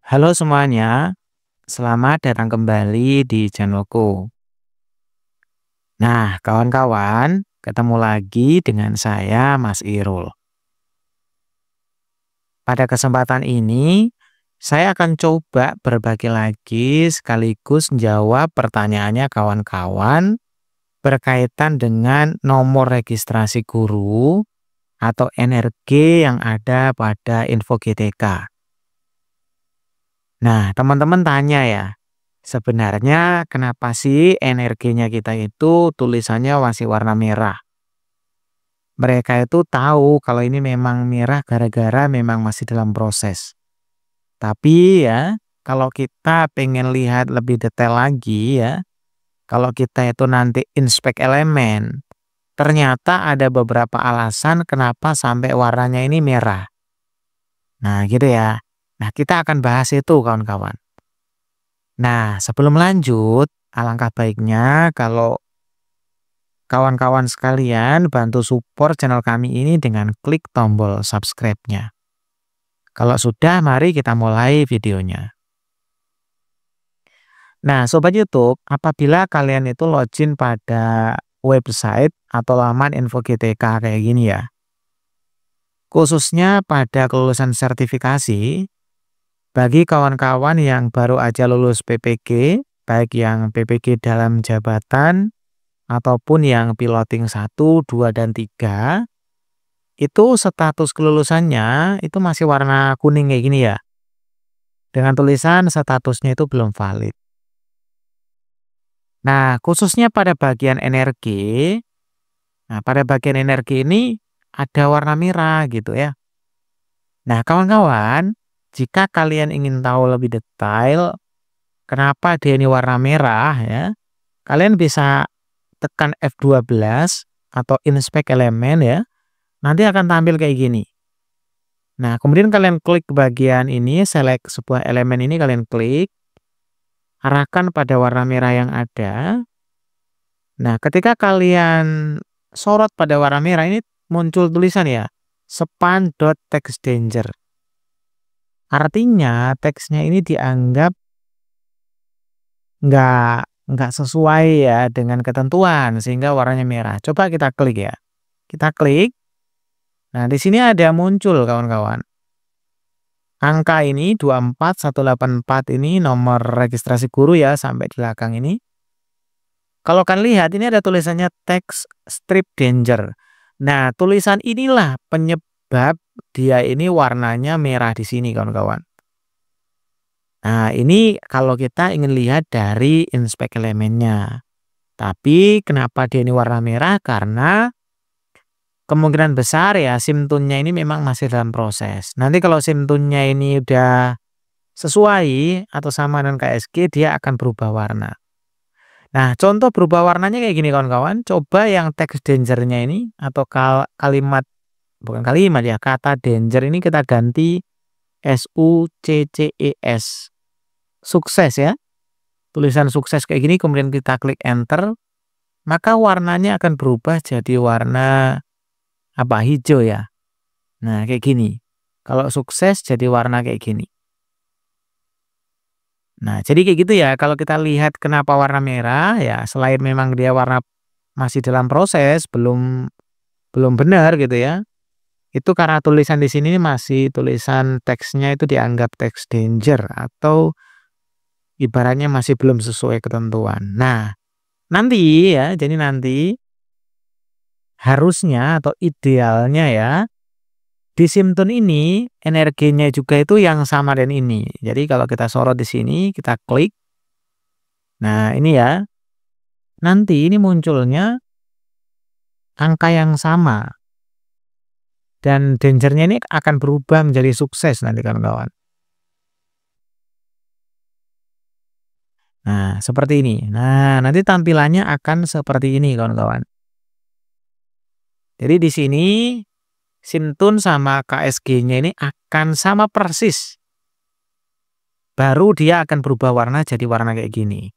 Halo semuanya, selamat datang kembali di channelku. Nah, kawan-kawan, ketemu lagi dengan saya, Mas Irul. Pada kesempatan ini, saya akan coba berbagi lagi sekaligus jawab pertanyaannya kawan-kawan berkaitan dengan nomor registrasi guru atau NRG yang ada pada info GTK. Nah, teman-teman tanya ya, sebenarnya kenapa sih NRG-nya kita itu tulisannya masih warna merah? Mereka itu tahu kalau ini memang merah gara-gara memang masih dalam proses. Tapi ya, kalau kita pengen lihat lebih detail lagi ya, kalau kita itu nanti inspek elemen, ternyata ada beberapa alasan kenapa sampai warnanya ini merah. Nah, gitu ya. Nah, kita akan bahas itu kawan-kawan. Nah, sebelum lanjut, alangkah baiknya kalau kawan-kawan sekalian bantu support channel kami ini dengan klik tombol subscribe-nya. Kalau sudah, mari kita mulai videonya. Nah, Sobat YouTube, apabila kalian itu login pada website atau laman info GTK kayak gini ya, khususnya pada kelulusan sertifikasi, bagi kawan-kawan yang baru aja lulus PPG, baik yang PPG dalam jabatan, ataupun yang piloting 1, 2, dan 3, itu status kelulusannya itu masih warna kuning kayak gini ya. Dengan tulisan statusnya itu belum valid. Nah, khususnya pada bagian energi, nah pada bagian energi ini ada warna merah gitu ya. Nah, kawan-kawan, jika kalian ingin tahu lebih detail kenapa dia ini warna merah ya, kalian bisa tekan F12 atau inspek elemen ya. Nanti akan tampil kayak gini. Nah, kemudian kalian klik bagian ini, select sebuah elemen ini kalian klik, arahkan pada warna merah yang ada. Nah, ketika kalian sorot pada warna merah ini muncul tulisan ya, span.textdanger. Artinya teksnya ini dianggap nggak sesuai ya dengan ketentuan sehingga warnanya merah. Coba kita klik ya. Kita klik. Nah, di sini ada muncul kawan-kawan. Angka ini 24184 ini nomor registrasi guru ya sampai di belakang ini. Kalau kalian lihat ini ada tulisannya text strip danger. Nah, tulisan inilah penyebab dia ini warnanya merah di sini kawan-kawan. Nah, ini kalau kita ingin lihat dari inspek elemennya. Tapi kenapa dia ini warna merah? Karena kemungkinan besar ya SIM-tune-nya ini memang masih dalam proses. Nanti kalau SIM-tune-nya ini udah sesuai atau sama dengan KSG, dia akan berubah warna. Nah, contoh berubah warnanya kayak gini kawan-kawan. Coba yang text danger-nya ini atau kalimat, bukan kalimat ya, kata danger ini kita ganti SUCCES. Sukses ya. Tulisan sukses kayak gini kemudian kita klik enter, maka warnanya akan berubah jadi warna hijau ya. Nah, kayak gini. Kalau sukses jadi warna kayak gini. Nah, jadi kayak gitu ya. Kalau kita lihat kenapa warna merah ya, selain memang dia warna masih dalam proses, belum benar gitu ya. Itu karena tulisan di sini masih tulisan teksnya itu dianggap teks danger atau ibaratnya masih belum sesuai ketentuan. Nah, nanti ya, jadi nanti harusnya atau idealnya ya di SIM-tune ini energinya juga itu yang sama dengan ini. Jadi kalau kita sorot di sini, kita klik. Nah, ini ya. Nanti ini munculnya angka yang sama. Dan dangernya ini akan berubah menjadi sukses nanti kawan-kawan. Nah, seperti ini. Nah, nanti tampilannya akan seperti ini kawan-kawan. Jadi di sini SIM-tune sama KSG-nya ini akan sama persis. Baru dia akan berubah warna jadi warna kayak gini.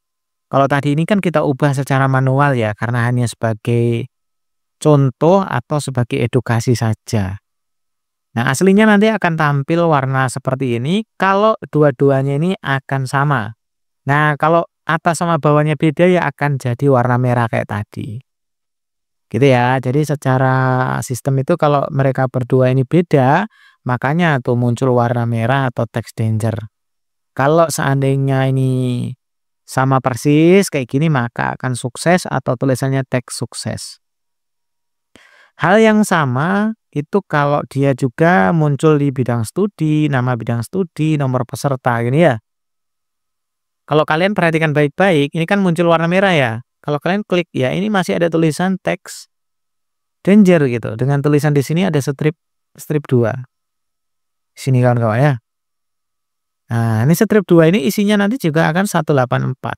Kalau tadi ini kan kita ubah secara manual ya, karena hanya sebagai contoh atau sebagai edukasi saja. Nah, aslinya nanti akan tampil warna seperti ini kalau dua-duanya ini akan sama. Nah, kalau atas sama bawahnya beda ya akan jadi warna merah kayak tadi. Gitu ya. Jadi secara sistem itu kalau mereka berdua ini beda, makanya tuh muncul warna merah atau text danger. Kalau seandainya ini sama persis kayak gini maka akan sukses atau tulisannya teks sukses. Hal yang sama itu kalau dia juga muncul di bidang studi, nama bidang studi, nomor peserta gini ya. Kalau kalian perhatikan baik-baik, ini kan muncul warna merah ya. Kalau kalian klik ya ini masih ada tulisan teks danger gitu. Dengan tulisan di sini ada strip 2. Sini kawan-kawan ya. Nah, ini strip 2 ini isinya nanti juga akan 184.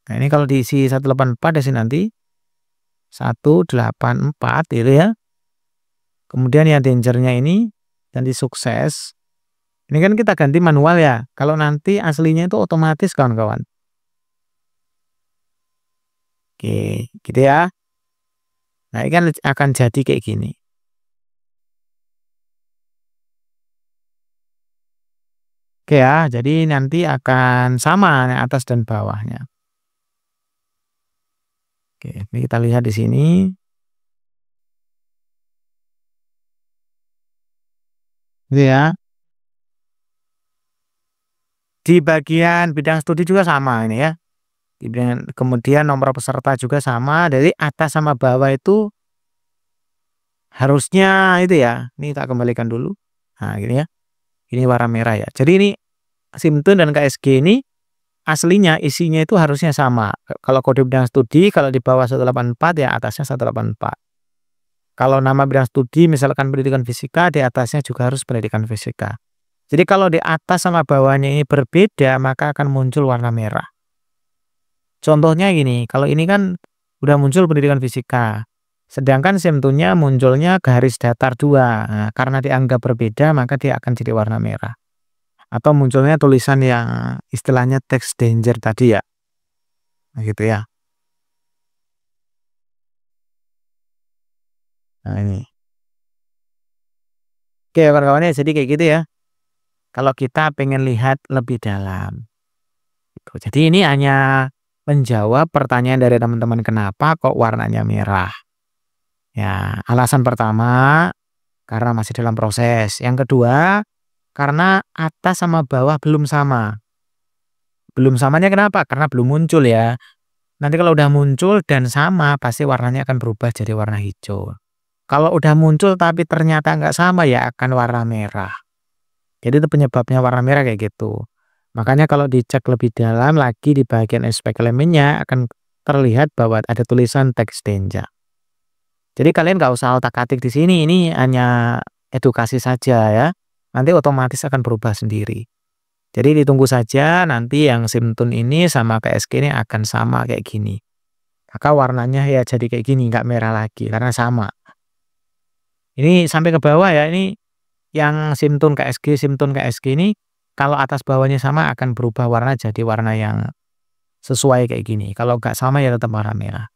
Nah, ini kalau diisi 184 di sini nanti 184 gitu ya. Kemudian yang dangernya ini nanti sukses. Ini kan kita ganti manual ya. Kalau nanti aslinya itu otomatis kawan-kawan. Oke, gitu ya. Nah, ini kan akan jadi kayak gini. Oke ya, jadi nanti akan sama atas dan bawahnya. Oke, ini kita lihat di sini. Gitu ya. Di bagian bidang studi juga sama ini ya. Kemudian nomor peserta juga sama. Dari atas sama bawah itu harusnya itu ya. Ini tak kembalikan dulu. Nah, gini ya. Ini warna merah ya. Jadi ini Simtun dan KSG ini aslinya isinya itu harusnya sama. Kalau kode bidang studi kalau di bawah 184 ya atasnya 184. Kalau nama bidang studi misalkan pendidikan fisika di atasnya juga harus pendidikan fisika. Jadi kalau di atas sama bawahnya ini berbeda maka akan muncul warna merah. Contohnya gini, kalau ini kan udah muncul pendidikan fisika. Sedangkan Simtunnya munculnya garis datar 2. Nah, karena dianggap berbeda maka dia akan jadi warna merah. Atau munculnya tulisan yang istilahnya text danger tadi ya. Nah, gitu ya. Nah, ini. Oke, kawan-kawan ya, jadi kayak gitu ya. Kalau kita pengen lihat lebih dalam. Gitu. Jadi ini hanya menjawab pertanyaan dari teman-teman kenapa kok warnanya merah. Ya, alasan pertama karena masih dalam proses. Yang kedua, karena atas sama bawah belum sama. Belum samanya kenapa? Karena belum muncul ya. Nanti kalau udah muncul dan sama, pasti warnanya akan berubah jadi warna hijau. Kalau udah muncul tapi ternyata nggak sama ya akan warna merah. Jadi itu penyebabnya warna merah kayak gitu. Makanya kalau dicek lebih dalam lagi di bagian aspek elemennya akan terlihat bahwa ada tulisan teks danger. Jadi kalian nggak usah otak-atik di sini, ini hanya edukasi saja ya. Nanti otomatis akan berubah sendiri. Jadi ditunggu saja nanti yang Simtun ini sama KSG ini akan sama kayak gini. Maka warnanya ya jadi kayak gini, nggak merah lagi karena sama. Ini sampai ke bawah ya, ini yang Simtun KSG ini kalau atas bawahnya sama akan berubah warna jadi warna yang sesuai kayak gini. Kalau nggak sama ya tetap warna merah.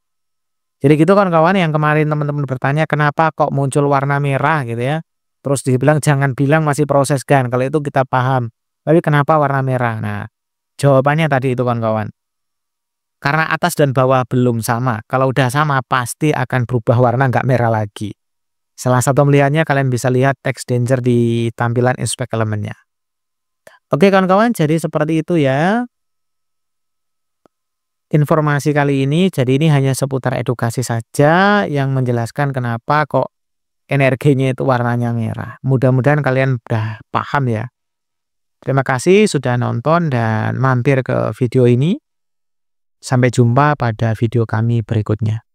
Jadi gitu kan kawan yang kemarin teman-teman bertanya kenapa kok muncul warna merah gitu ya. Terus dibilang jangan bilang masih proses kan. Kalau itu kita paham. Tapi kenapa warna merah? Nah, jawabannya tadi itu kawan-kawan. Karena atas dan bawah belum sama. Kalau udah sama pasti akan berubah warna nggak merah lagi. Salah satu melihatnya kalian bisa lihat text danger di tampilan inspek elemennya. Oke kawan-kawan, jadi seperti itu ya. Informasi kali ini, jadi ini hanya seputar edukasi saja yang menjelaskan kenapa kok energinya itu warnanya merah. Mudah-mudahan kalian udah paham ya. Terima kasih sudah nonton dan mampir ke video ini. Sampai jumpa pada video kami berikutnya.